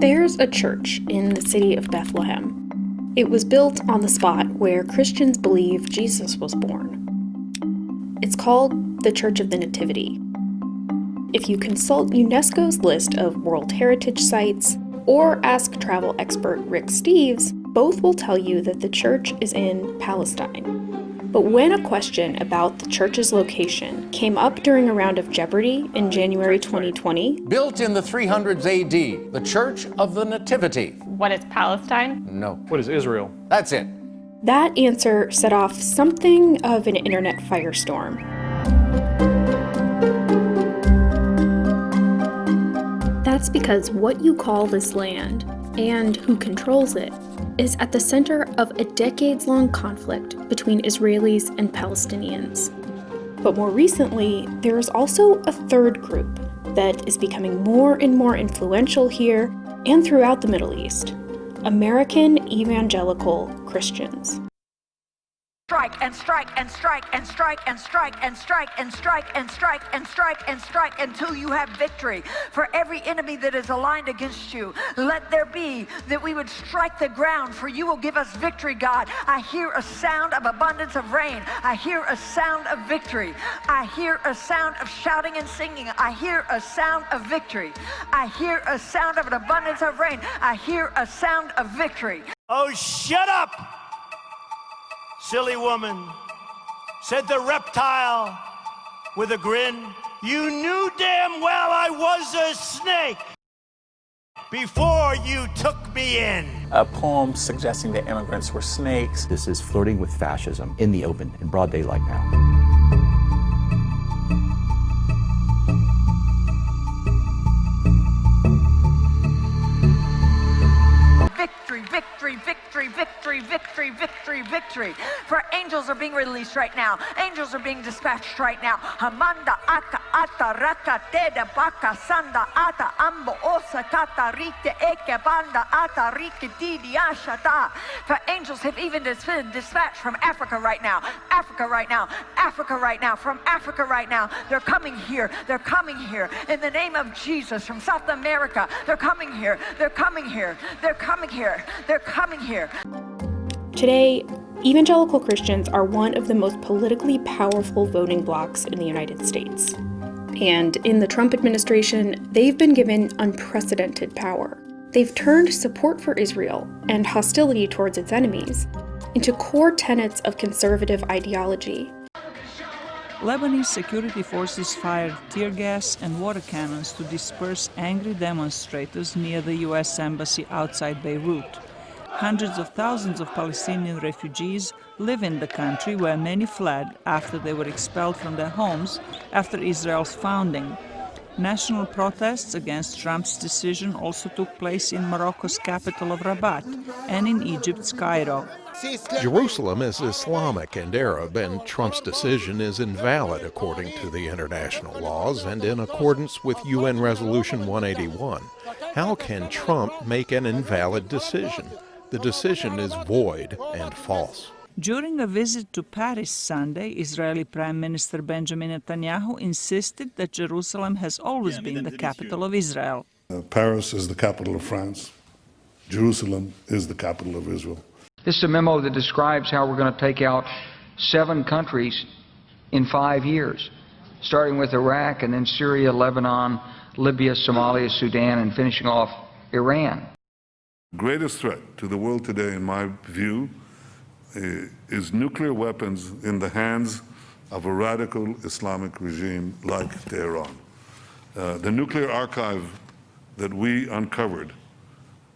There's a church in the city of Bethlehem. It was built on the spot where Christians believe Jesus was born. It's called the Church of the Nativity. If you consult UNESCO's list of World Heritage Sites or ask travel expert Rick Steves, both will tell you that the church is in Palestine. But when a question about the church's location came up during a round of Jeopardy in January 2020... Built in the 300s AD, the Church of the Nativity. What is Palestine? No. What is Israel? That's it. That answer set off something of an internet firestorm. That's because what you call this land, and who controls it, is at the center of a decades-long conflict between Israelis and Palestinians. But more recently, there is also a third group that is becoming more and more influential here and throughout the Middle East: American Evangelical Christians. Strike and strike and strike and strike and strike and strike and strike and strike and strike and strike until you have victory. For every enemy that is aligned against you, let there be that we would strike the ground, for you will give us victory, God. I hear a sound of abundance of rain. I hear a sound of victory. I hear a sound of shouting and singing. I hear a sound of victory. I hear a sound of an abundance of rain. I hear a sound of victory. Oh, shut up! Silly woman, said the reptile with a grin. You knew damn well I was a snake before you took me in. A poem suggesting that immigrants were snakes. This is flirting with fascism in the open, in broad daylight now. Victory, victory, victory, victory, victory, victory, victory. For angels are being released right now. Angels are being dispatched right now. Hamanda aka ata raka teda baka sanda ata ambo osa kata rite eke banda ata rike didi ashata. For angels have even been dispatched from Africa right now. Africa right now. Africa right now. From Africa right now. They're coming here. They're coming here. In the name of Jesus. From South America. They're coming here. They're coming here. They're coming here. They're coming here. Today, evangelical Christians are one of the most politically powerful voting blocs in the United States. And in the Trump administration, they've been given unprecedented power. They've turned support for Israel and hostility towards its enemies into core tenets of conservative ideology. Lebanese security forces fired tear gas and water cannons to disperse angry demonstrators near the U.S. Embassy outside Beirut. Hundreds of thousands of Palestinian refugees live in the country, where many fled after they were expelled from their homes after Israel's founding. National protests against Trump's decision also took place in Morocco's capital of Rabat and in Egypt's Cairo. Jerusalem is Islamic and Arab, and Trump's decision is invalid according to the international laws and in accordance with UN Resolution 181. How can Trump make an invalid decision? The decision is void and false. During a visit to Paris Sunday, Israeli Prime Minister Benjamin Netanyahu insisted that Jerusalem has always been the capital of Israel. Paris is the capital of France. Jerusalem is the capital of Israel. This is a memo that describes how we're going to take out 7 countries in 5 years, starting with Iraq and then Syria, Lebanon, Libya, Somalia, Sudan, and finishing off Iran. The greatest threat to the world today, in my view, is nuclear weapons in the hands of a radical Islamic regime like Tehran. The nuclear archive that we uncovered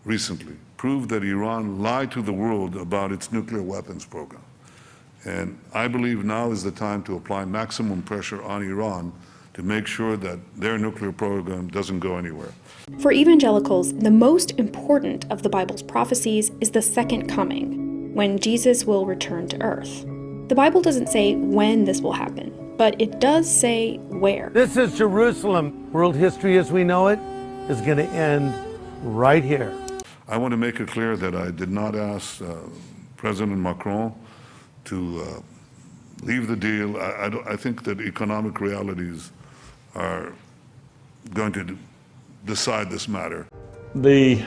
recently proved that Iran lied to the world about its nuclear weapons program. And I believe now is the time to apply maximum pressure on Iran to make sure that their nuclear program doesn't go anywhere. For evangelicals, the most important of the Bible's prophecies is the second coming, when Jesus will return to earth. The Bible doesn't say when this will happen, but it does say where. This is Jerusalem. World history as we know it is going to end right here. I want to make it clear that I did not ask President Macron to leave the deal. I think that economic realities are going to decide this matter. the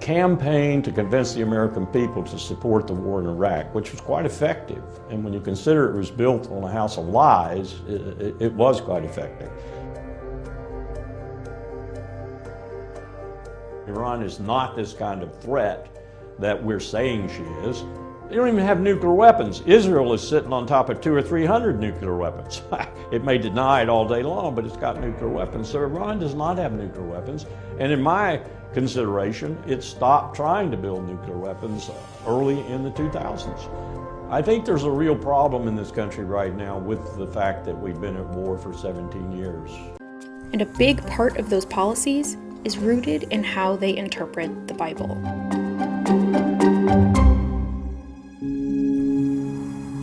campaign to convince the American people to support the war in Iraq, which was quite effective, and when you consider it was built on a house of lies, it was quite effective. Iran is not this kind of threat that we're saying she is. They don't even have nuclear weapons. Israel is sitting on top of 200 or 300 nuclear weapons. It may deny it all day long, but it's got nuclear weapons. So Iran does not have nuclear weapons. And in my consideration, it stopped trying to build nuclear weapons early in the 2000s. I think there's a real problem in this country right now with the fact that we've been at war for 17 years. And a big part of those policies is rooted in how they interpret the Bible.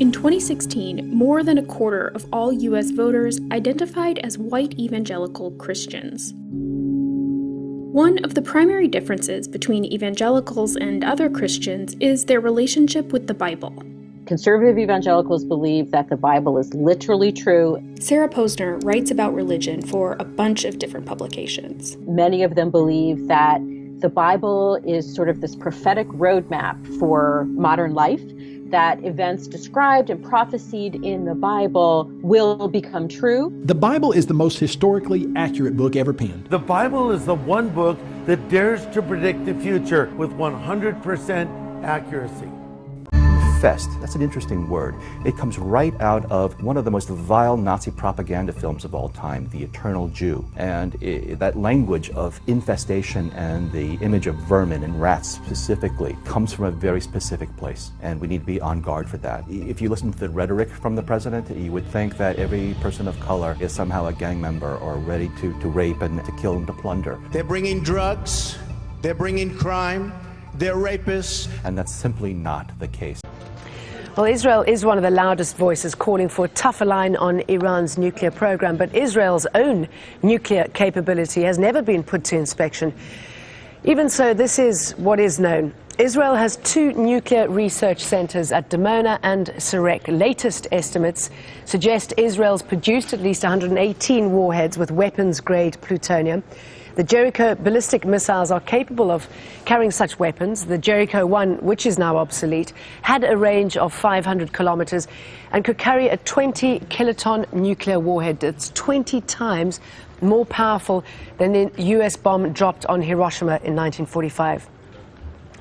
In 2016, more than a quarter of all U.S. voters identified as white evangelical Christians. One of the primary differences between evangelicals and other Christians is their relationship with the Bible. Conservative evangelicals believe that the Bible is literally true. Sarah Posner writes about religion for a bunch of different publications. Many of them believe that the Bible is sort of this prophetic roadmap for modern life, that events described and prophesied in the Bible will become true. The Bible is the most historically accurate book ever penned. The Bible is the one book that dares to predict the future with 100% accuracy. Fest, that's an interesting word. It comes right out of one of the most vile Nazi propaganda films of all time, The Eternal Jew. And that language of infestation and the image of vermin and rats specifically comes from a very specific place, and we need to be on guard for that. If you listen to the rhetoric from the president, you would think that every person of color is somehow a gang member or ready to rape and to kill and to plunder. They're bringing drugs, they're bringing crime, they're rapists. And that's simply not the case. Well, Israel is one of the loudest voices calling for a tougher line on Iran's nuclear program, but Israel's own nuclear capability has never been put to inspection. Even so, this is what is known. Israel has 2 nuclear research centers at Dimona and Sarek. Latest estimates suggest Israel's produced at least 118 warheads with weapons-grade plutonium. The Jericho ballistic missiles are capable of carrying such weapons. The Jericho 1, which is now obsolete, had a range of 500 kilometers and could carry a 20-kiloton nuclear warhead. That's 20 times more powerful than the U.S. bomb dropped on Hiroshima in 1945.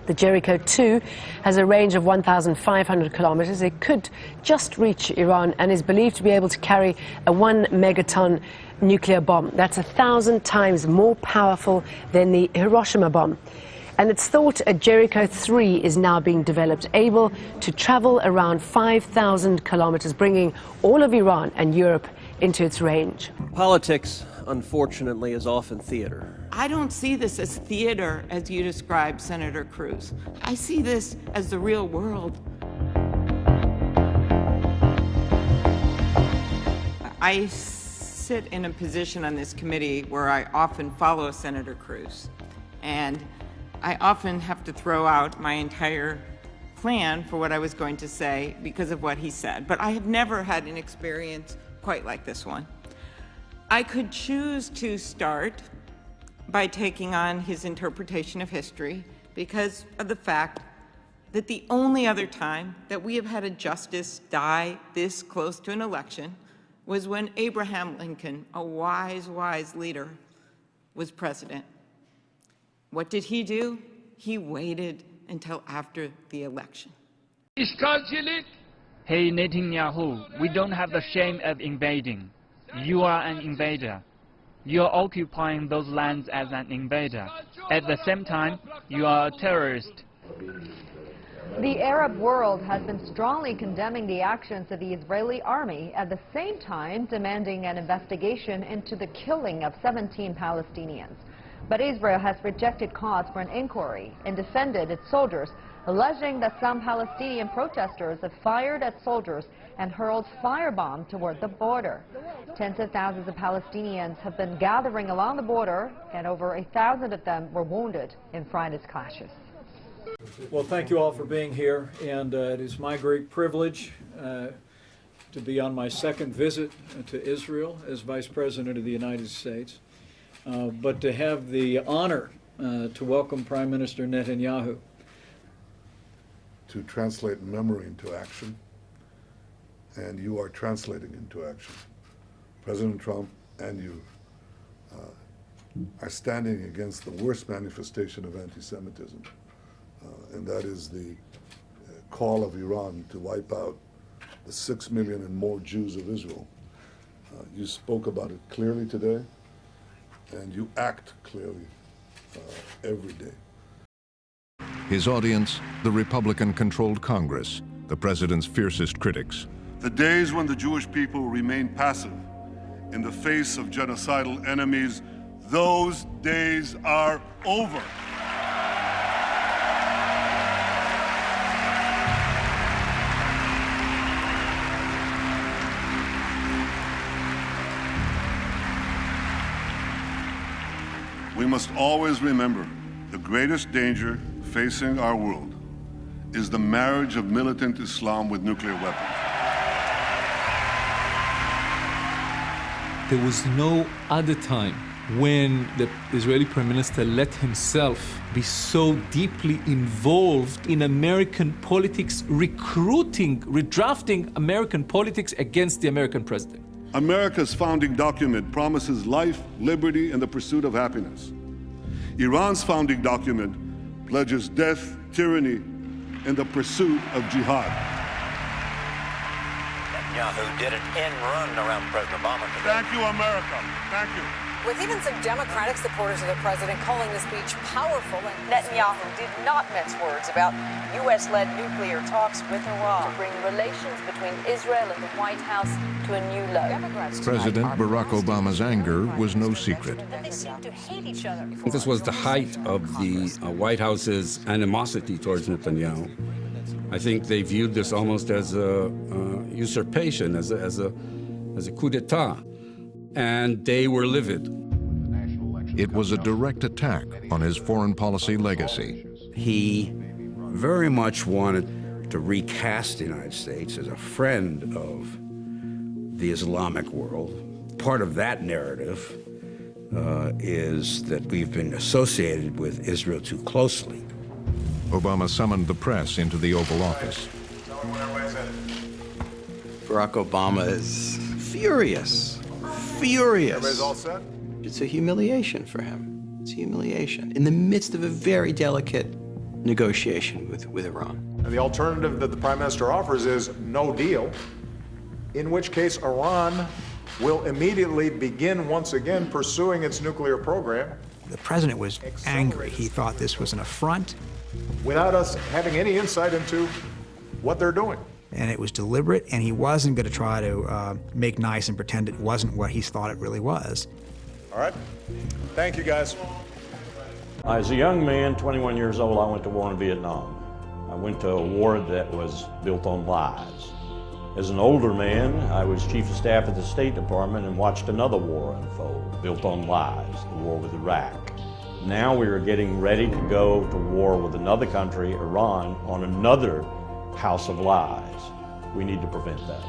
The Jericho 2 has a range of 1,500 kilometers. It could just reach Iran and is believed to be able to carry a 1 megaton nuclear bomb. That's 1,000 times more powerful than the Hiroshima bomb. And it's thought a Jericho 3 is now being developed, able to travel around 5,000 kilometers, bringing all of Iran and Europe into its range. Politics, unfortunately, is often theater. I don't see this as theater, as you described, Senator Cruz. I see this as the real world. I sit in a position on this committee where I often follow Senator Cruz, and I often have to throw out my entire plan for what I was going to say because of what he said. But I have never had an experience quite like this one. I could choose to start by taking on his interpretation of history because of the fact that the only other time that we have had a justice die this close to an election was when Abraham Lincoln, a wise, wise leader, was president. What did he do? He waited until after the election. Hey Netanyahu, we don't have the shame of invading. You are an invader. You are occupying those lands as an invader. At the same time, you are a terrorist. The Arab world has been strongly condemning the actions of the Israeli army, at the same time demanding an investigation into the killing of 17 Palestinians. But Israel has rejected calls for an inquiry and defended its soldiers, alleging that some Palestinian protesters have fired at soldiers and hurled firebombs toward the border. Tens of thousands of Palestinians have been gathering along the border, and over 1,000 of them were wounded in Friday's clashes. Well, thank you all for being here, and it is my great privilege to be on my second visit to Israel as Vice President of the United States, but to have the honor to welcome Prime Minister Netanyahu. To translate memory into action, and you are translating into action. President Trump and you are standing against the worst manifestation of anti-Semitism, and that is the call of Iran to wipe out the 6 million and more Jews of Israel. You spoke about it clearly today, and you act clearly every day. His audience, the Republican-controlled Congress, the president's fiercest critics. The days when the Jewish people remain passive in the face of genocidal enemies, those days are over. We must always remember the greatest danger facing our world is the marriage of militant Islam with nuclear weapons. There was no other time when the Israeli Prime Minister let himself be so deeply involved in American politics, redrafting American politics against the American president. America's founding document promises life, liberty, and the pursuit of happiness. Iran's founding document pledges death, tyranny, and the pursuit of jihad. Netanyahu did an end run around President Obama today. Thank you, America. Thank you. With even some Democratic supporters of the president calling the speech powerful, and Netanyahu did not mince words about U.S.-led nuclear talks with Iran to bring relations between Israel and the White House to a new low. President Barack Obama's anger was no secret. They seem to hate each other. This was the height of the White House's animosity towards Netanyahu. I think they viewed this almost as a usurpation, as a coup d'etat, and they were livid. It was a direct attack on his foreign policy legacy. He very much wanted to recast the United States as a friend of the Islamic world. Part of that narrative is that we've been associated with Israel too closely. Obama summoned the press into the Oval Office. Barack Obama is furious. Everybody's all set? It's a humiliation for him. It's a humiliation in the midst of a very delicate negotiation with Iran. And the alternative that the Prime Minister offers is no deal, in which case Iran will immediately begin once again pursuing its nuclear program. The president was angry. He thought this was an affront. Without us having any insight into what they're doing. And it was deliberate, and he wasn't going to try to make nice and pretend it wasn't what he thought it really was. All right. Thank you, guys. As a young man, 21 years old, I went to war in Vietnam. I went to a war that was built on lies. As an older man, I was chief of staff at the State Department and watched another war unfold, built on lies, the war with Iraq. Now we are getting ready to go to war with another country, Iran, on another house of lies. We need to prevent that.